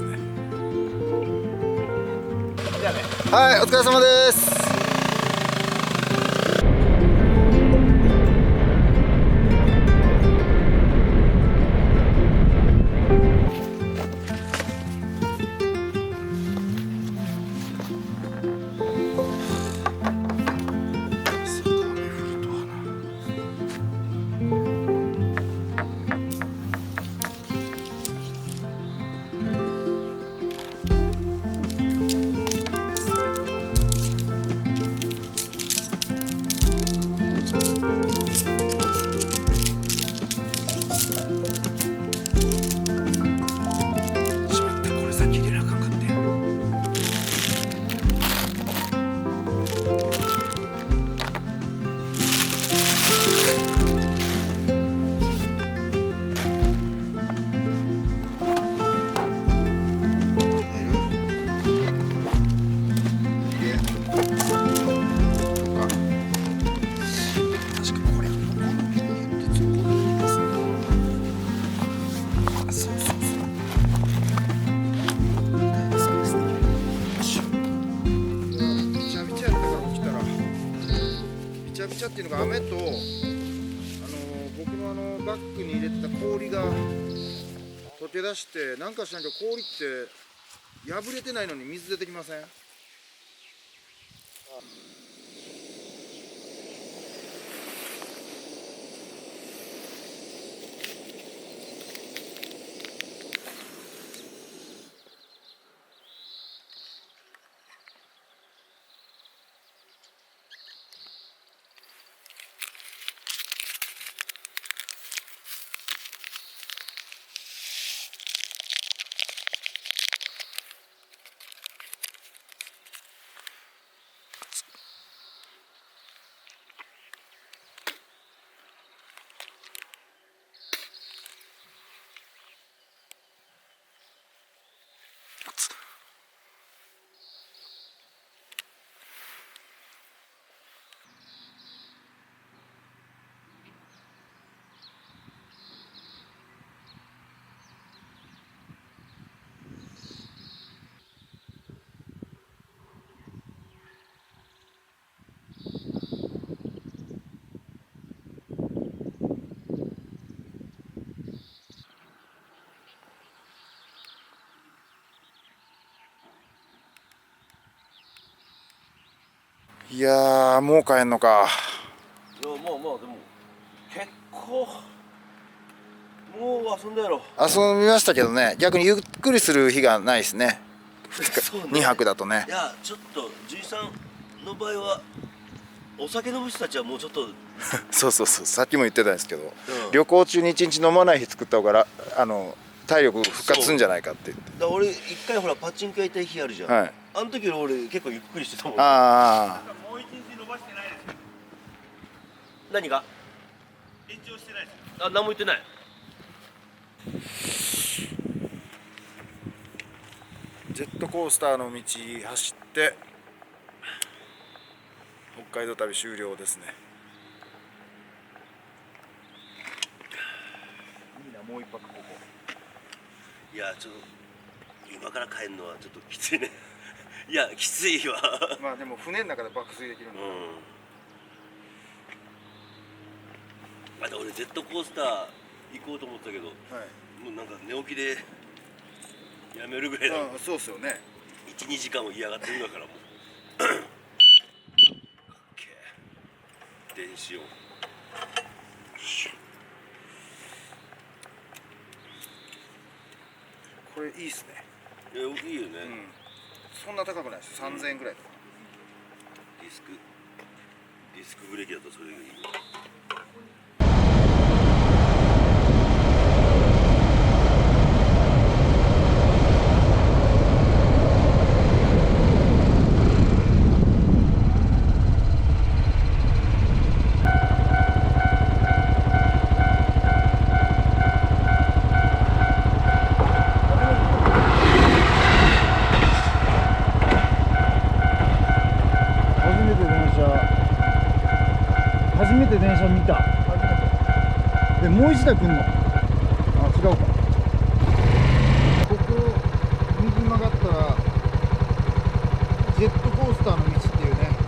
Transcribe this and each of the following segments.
ね。はい、お疲れ様です。っていうのが雨と、僕のバッグに入れてた氷が溶け出して、なんかしないと氷って破れてないのに水出てきません？いやー、もう帰んのか。いや、まあでも結構もう遊んだやろ。遊びましたけどね、逆にゆっくりする日がないですね。そうね、2泊だとね。いや、ちょっと獣医さんの場合はお酒飲む人たちはもうちょっとそう、さっきも言ってたんですけど、旅行中に1日飲まない日作った方が体力復活するんじゃないかって言って。だ俺一回ほらパチンコやりたい日あるじゃん、はい、あの時俺結構ゆっくりしてたもん。ああ、もう一日伸ばしてないです。何が延長してないです。何も言ってない。ジェットコースターの道走って北海道旅終了ですね。いいな、もう一泊ここ。いや、ちょっと今から帰るのはちょっときついねいや、きついわまあでも船の中で爆睡できるんで、また俺ジェットコースター行こうと思ったけど、はい、もうなんか寝起きでやめるぐらいの、そうっすよね。 1,2 時間も嫌がってるんだからもう電子音これいいっすね。いや、いいよね、そんな高くないです。3000円ぐらいとか。ディスクブレーキだとそれがいいよ。初めて電車見た。もう一台来んの？あ、違うか。ここターの道っていうね。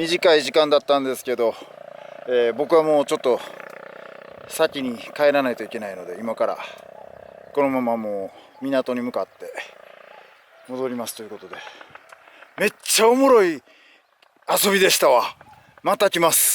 短い時間だったんですけど、僕はもうちょっと先に帰らないといけないので、今からこのままもう港に向かって戻りますということで、めっちゃおもろい遊びでしたわ。また来ます。